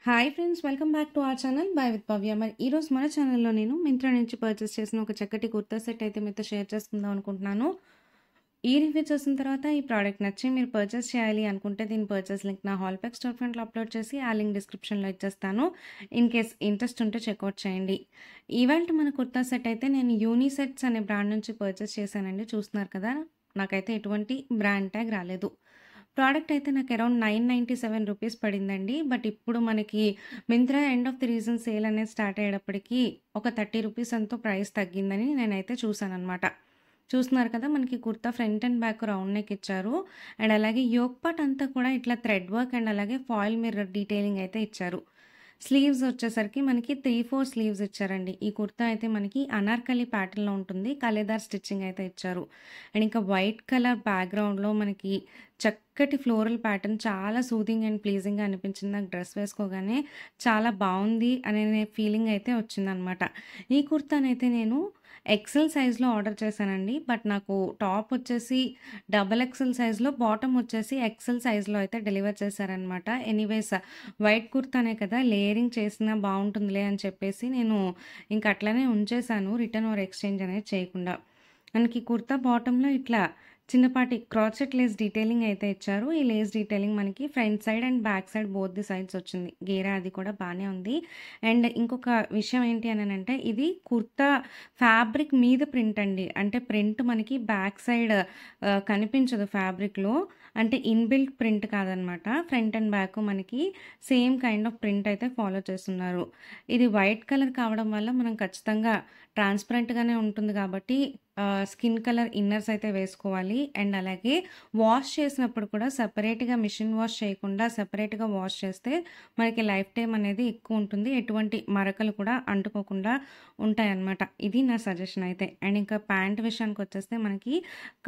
Hi friends, welcome back to our channel by with Bhavya. మరి ఈరోజు మన ఛానల్లో నేను మింత్రా నుంచి పర్చేస్ చేసిన ఒక చక్కటి కుర్తా సెట్ అయితే మీతో షేర్ చేసుకుందాం అనుకుంటున్నాను. ఈ రివ్యూ చూసిన తర్వాత ఈ ప్రోడక్ట్ నచ్చి మీరు పర్చేస్ చేయాలి అనుకుంటే దీని పర్చేస్ లింక్ నా హాల్‌పెక్ స్టోర్ ఫ్రంట్‌లో అప్లోడ్ చేసి ఆ లింక్ డిస్క్రిప్షన్‌లో ఇచ్చేస్తాను. ఇన్ కేస్ ఇంట్రెస్ట్ ఉంటే చెక్‌ఔట్ చేయండి. ఇవాల్టి మన కుర్తా సెట్ అయితే నేను యూనిసెట్స్ అనే బ్రాండ్ నుంచి పర్చేస్ చేశానండి. చూస్తున్నారు కదా! నాకైతే ఎటువంటి బ్రాండ్ ట్యాగ్ రాలేదు. ప్రోడక్ట్ అయితే నాకు అరౌండ్ ₹997 పడిందండి. బట్ ఇప్పుడు మనకి Myntra end of the reason sale అనేది స్టార్ట్ అయ్యేటప్పటికి ఒక ₹30 ఎంతో ప్రైస్ తగ్గిందని నేనైతే చూసాననమాట. చూస్తున్నారు కదా! మనకి kurta front and back round neck ఇచ్చారు. అండ్ అలాగే యోక్ పార్ట్ అంతా కూడా ఇట్లా థ్రెడ్ వర్క్ అండ్ అలాగే ఫాయిల్ మిర్రర్ డీటెయిలింగ్ అయితే ఇచ్చారు. స్లీవ్స్ వచ్చేసరికి మనకి 3, 4 స్లీవ్స్ ఇచ్చారండి. ఈ కుర్తా అయితే మనకి అనార్కలి ప్యాటర్న్‌లో ఉంటుంది. కలేదార్ స్టిచ్చింగ్ అయితే ఇచ్చారు. అండ్ ఇంకా వైట్ కలర్ బ్యాక్‌గ్రౌండ్‌లో మనకి చక్కటి ఫ్లోరల్ ప్యాటర్న్ చాలా సూదింగ్ అండ్ ప్లీజింగ్‌గా అనిపించింది. నాకు డ్రెస్ వేసుకోగానే చాలా బావుంది అనే ఫీలింగ్ అయితే వచ్చిందనమాట. ఈ కుర్తానైతే నేను ఎక్సెల్ సైజ్‌లో ఆర్డర్ చేశానండి. బట్ నాకు టాప్ వచ్చేసి డబుల్ ఎక్సెల్ సైజ్‌లో, బాటమ్ వచ్చేసి ఎక్సెల్ సైజ్‌లో అయితే డెలివర్ చేశారనమాట. ఎనీవేస్ వైట్ కుర్తానే కదా! లేయరింగ్ చేసినా బావుంటుందిలే అని చెప్పేసి నేను ఇంక అట్లనే ఉంచేశాను. రిటర్న్ ఆర్ ఎక్స్‌చేంజ్ అనేది చేయకుండా. మనకి కుర్తా బాటమ్‌లో ఇట్లా చిన్నపాటి క్రాచెట్ లేస్ డీటెయిలింగ్ అయితే ఇచ్చారు. ఈ లేస్ డీటెయిలింగ్ మనకి front side and back side both the sides వచ్చింది. గేరా అది కూడా బానే ఉంది. అండ్ ఇంకొక విషయం ఏంటి అనంటే ఇది కుర్తా ఫ్యాబ్రిక్ మీద ప్రింట్ అండి. అంటే ప్రింట్ మనకి బ్యాక్ సైడ్ కనిపించదు ఫ్యాబ్రిక్‌లో. అంటే ఇన్‌బిల్ట్ ప్రింట్ కాదనమాట. ఫ్రంట్ అండ్ బ్యాక్ మనకి సేమ్ కైండ్ ఆఫ్ ప్రింట్ అయితే ఫాలో చేస్తున్నారు. ఇది వైట్ కలర్ కావడం వల్ల మనం ఖచ్చితంగా ట్రాన్స్‌పరెంట్‌గానే ఉంటుంది కాబట్టి స్కిన్ కలర్ ఇన్నర్స్ అయితే వేసుకోవాలి. అండ్ అలాగే వాష్ చేసినప్పుడు కూడా సెపరేట్‌గా మిషన్ వాష్ చేయకుండా సెపరేట్‌గా వాష్ చేస్తే మనకి లైఫ్ టైమ్ అనేది ఎక్కువ ఉంటుంది. ఎటువంటి మరకలు కూడా అంటుకోకుండా ఉంటాయన్నమాట. ఇది నా సజెషన్ అయితే. అండ్ ఇంకా ప్యాంట్ విషయానికొచ్చేస్తే మనకి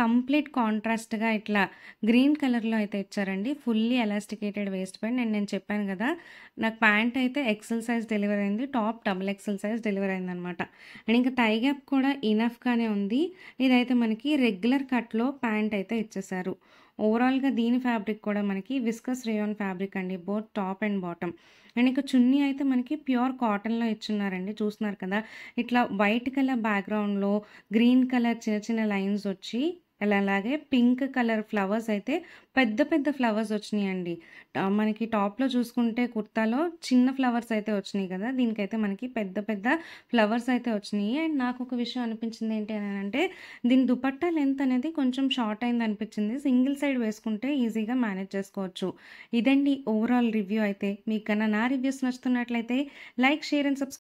కంప్లీట్ కాంట్రాస్ట్‌గా ఇట్లా గ్రీన్ కలర్‌లో అయితే ఇచ్చారండి. Fully elasticated waist band. And నేను చెప్పాను కదా! నాకు ప్యాంట్ అయితే ఎక్సెల్ సైజ్ డెలివరీ అయింది. Top double XL size delivery అయిందనమాట. అండ్ ఇంకా థై గ్యాప్ కూడా ఇనఫ్‌గానే ఉంది. ఇదైతే మనకి రెగ్యులర్ కట్‌లో ప్యాంట్ అయితే ఇచ్చేశారు. ఓవరాల్‌గా దీని ఫ్యాబ్రిక్ కూడా మనకి విస్కస్ రేయాన్ ఫ్యాబ్రిక్ అండి. Both top and bottom. And ఇక చున్నీ అయితే మనకి ప్యూర్ కాటన్‌లో ఇచ్చున్నారండి. చూస్తున్నారు కదా! ఇట్లా వైట్ కలర్ బ్యాక్‌గ్రౌండ్‌లో గ్రీన్ కలర్ చిన్న చిన్న లైన్స్ వచ్చి అలాగే పింక్ కలర్ ఫ్లవర్స్ అయితే పెద్ద పెద్ద ఫ్లవర్స్ వచ్చినాయండి. మనకి టాప్‌లో చూసుకుంటే కుర్తాలో చిన్న ఫ్లవర్స్ అయితే వచ్చినాయి కదా! దీనికైతే మనకి పెద్ద పెద్ద ఫ్లవర్స్ అయితే వచ్చినాయి. అండ్ నాకొక విషయం అనిపించింది ఏంటి అనంటే దీని దుపట్టా లెంత్ అనేది కొంచెం షార్ట్ అయిందనిపించింది. సింగిల్ సైడ్ వేసుకుంటే ఈజీగా మేనేజ్ చేసుకోవచ్చు. ఇదండి ఓవరాల్ రివ్యూ అయితే. మీకు గన నా రివ్యూస్ నచ్చుతున్నట్లయితే లైక్, షేర్ అండ్ సబ్స్క్రైబ్